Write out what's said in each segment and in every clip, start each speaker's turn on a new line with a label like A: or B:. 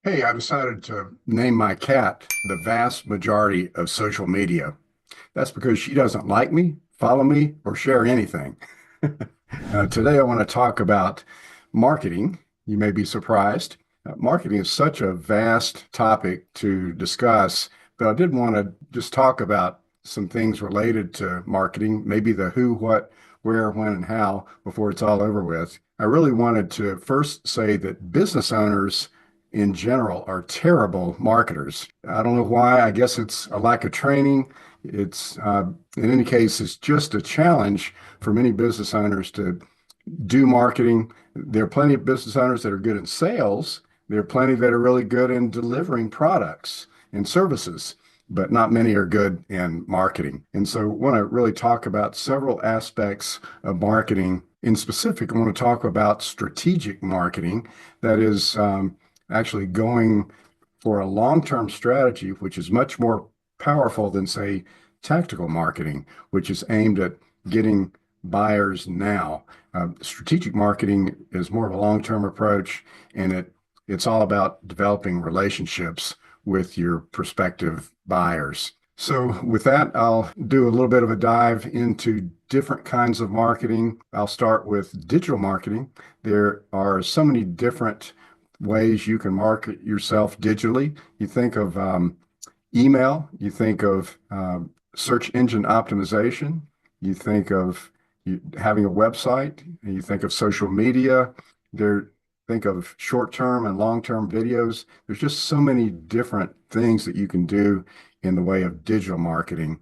A: Hey, I decided to name my cat the vast majority of social media. That's because she doesn't like me, follow me, or share anything. Today, I want to talk about marketing. You may be surprised. Marketing is such a vast topic to discuss, but I did want to just talk about some things related to marketing, maybe the who, what, where, when, and how before it's all over with. I really wanted to first say that business owners in general are terrible marketers. I don't know why. I guess it's a lack of training. It's in any case, it's just a challenge for many business owners to do marketing. There are plenty of business owners that are good in sales. There are plenty that are really good in delivering products and services, but not many are good in marketing. And so I want to really talk about several aspects of marketing. In specific, I want to talk about strategic marketing. That is actually going for a long-term strategy, which is much more powerful than, say, tactical marketing, which is aimed at getting buyers now. Strategic marketing is more of a long-term approach, and it's all about developing relationships with your prospective buyers. So with that, I'll do a little bit of a dive into different kinds of marketing. I'll start with digital marketing. There are so many different ways you can market yourself digitally. You think of email, you think of search engine optimization, you think of having a website, and you think of social media. There, think of short-term and long-term videos. There's just so many different things that you can do in the way of digital marketing.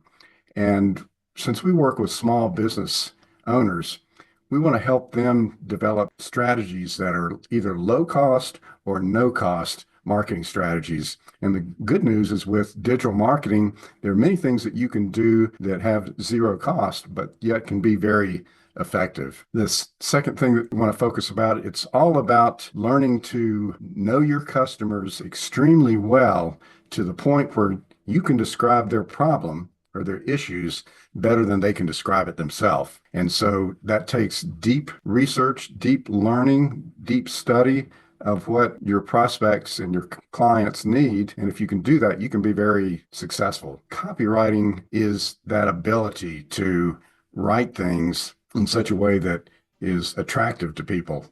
A: And since we work with small business owners, we want to help them develop strategies that are either low cost or no cost marketing strategies. And the good news is with digital marketing, there are many things that you can do that have zero cost, but yet can be very effective. This second thing that we want to focus about, it's all about learning to know your customers extremely well to the point where you can describe their problem or their issues better than they can describe it themselves. And so that takes deep research, deep learning, deep study of what your prospects and your clients need. And if you can do that, you can be very successful. Copywriting is that ability to write things in such a way that is attractive to people.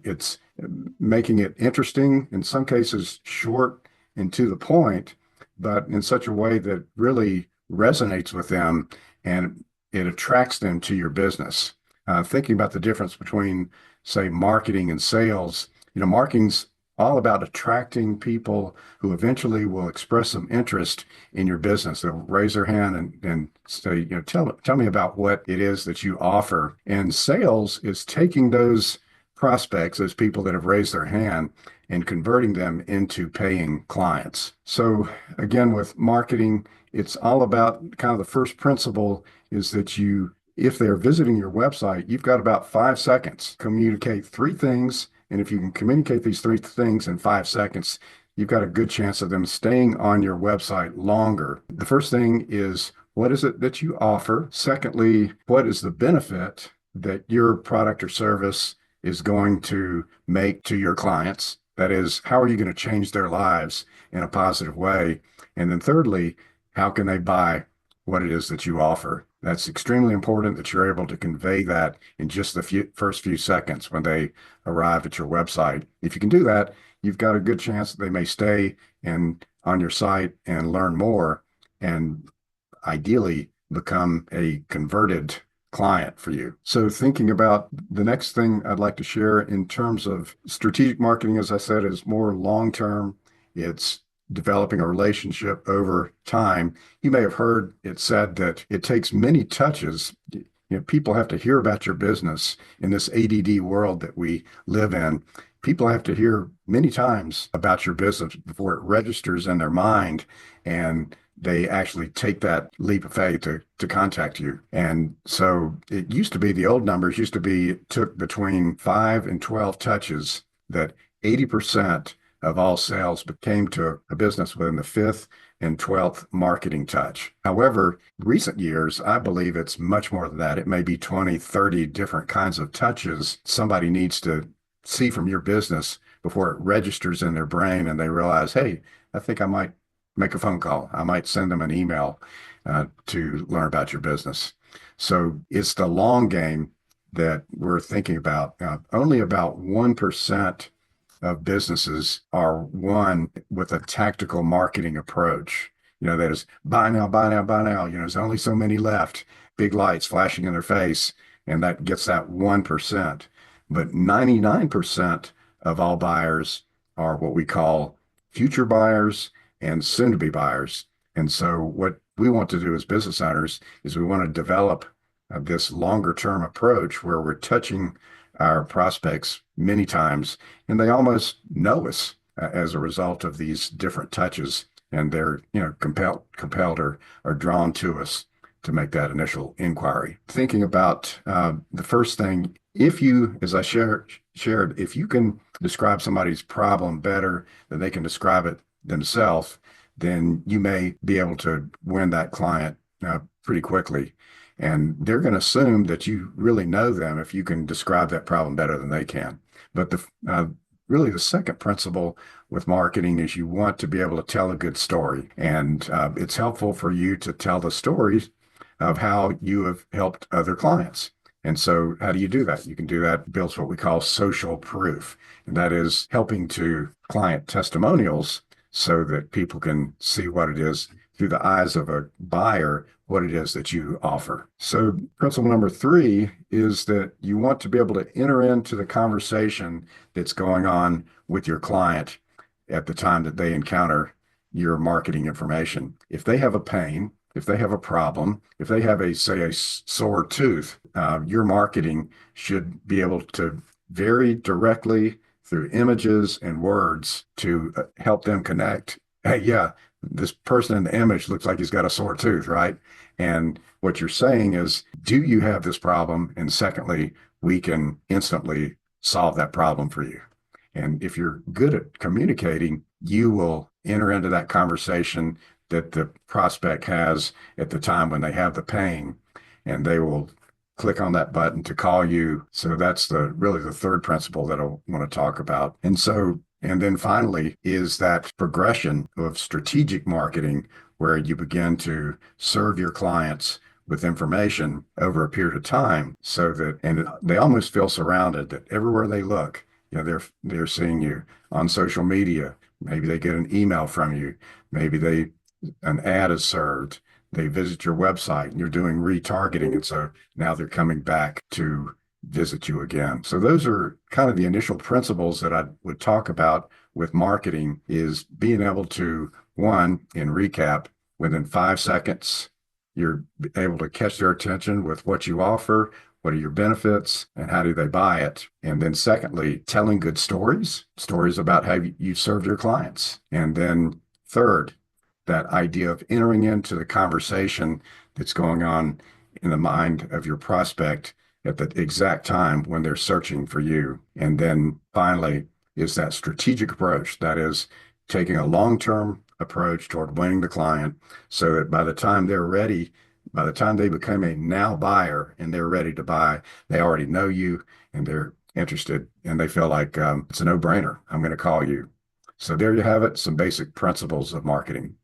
A: It's making it interesting, in some cases short and to the point, but in such a way that really resonates with them and it attracts them to your business. Thinking about the difference between, say, marketing and sales, marketing's all about attracting people who eventually will express some interest in your business. They'll raise their hand and say, tell me about what it is that you offer. And sales is taking those prospects, those people that have raised their hand, and converting them into paying clients. So again, with marketing, it's all about kind of the first principle is that if they're visiting your website, you've got about 5 seconds. Communicate three things. And if you can communicate these three things in 5 seconds, you've got a good chance of them staying on your website longer. The first thing is, what is it that you offer? Secondly, what is the benefit that your product or service is going to make to your clients? That is, how are you going to change their lives in a positive way? And then thirdly, how can they buy what it is that you offer? That's extremely important that you're able to convey that in just the first few seconds when they arrive at your website. If you can do that, you've got a good chance that they may stay on your site and learn more and ideally become a converted client for you. So thinking about the next thing I'd like to share in terms of strategic marketing, as I said, is more long-term. It's developing a relationship over time. You may have heard it said that it takes many touches. People have to hear about your business in this ADD world that we live in. People have to hear many times about your business before it registers in their mind and they actually take that leap of faith to contact you. And so it used to be, the old numbers used to be, it took between 5 and 12 touches that 80% of all sales came to a business within the 5th and 12th marketing touch. However, recent years, I believe it's much more than that. It may be 20, 30 different kinds of touches somebody needs to see from your business before it registers in their brain and they realize, hey, I think I might make a phone call. I might send them an email to learn about your business. So it's the long game that we're thinking about. Only about 1% of businesses are won with a tactical marketing approach. That is buy now, buy now, buy now. There's only so many left, big lights flashing in their face, and that gets that 1%. But 99% of all buyers are what we call future buyers and soon to be buyers. And so, what we want to do as business owners is we want to develop this longer term approach where we're touching our prospects many times and they almost know us as a result of these different touches. And they're, compelled or drawn to us to make that initial inquiry. Thinking about the first thing, if you, as I shared, if you can describe somebody's problem better than they can describe it themselves, then you may be able to win that client pretty quickly. And they're going to assume that you really know them if you can describe that problem better than they can. But really the second principle with marketing is you want to be able to tell a good story. And it's helpful for you to tell the stories of how you have helped other clients. And so how do you do that? You can do that, builds what we call social proof. And that is helping to client testimonials so that people can see what it is through the eyes of a buyer, what it is that you offer. So principle number 3 is that you want to be able to enter into the conversation that's going on with your client at the time that they encounter your marketing information. If they have a pain, if they have a problem, if they have a sore tooth, your marketing should be able to very directly through images and words to help them connect. Hey, yeah, this person in the image looks like he's got a sore tooth, right? And what you're saying is, do you have this problem? And secondly, we can instantly solve that problem for you. And if you're good at communicating, you will enter into that conversation that the prospect has at the time when they have the pain, and they will click on that button to call you. So that's really the third principle that I want to talk about. And then finally is that progression of strategic marketing where you begin to serve your clients with information over a period of time so that, and they almost feel surrounded that everywhere they look, they're seeing you on social media. Maybe they get an email from you. Maybe an ad is served. They visit your website and you're doing retargeting. And so now they're coming back to visit you again. So those are kind of the initial principles that I would talk about with marketing is being able to, one, in recap, within 5 seconds, you're able to catch their attention with what you offer, what are your benefits, and how do they buy it? And then secondly, telling good stories about how you served your clients. And then third, that idea of entering into the conversation that's going on in the mind of your prospect at the exact time when they're searching for you. And then finally is that strategic approach. That is taking a long-term approach toward winning the client so that by the time they're ready, by the time they become a now buyer and they're ready to buy, they already know you and they're interested and they feel like it's a no-brainer. I'm going to call you. So there you have it, some basic principles of marketing.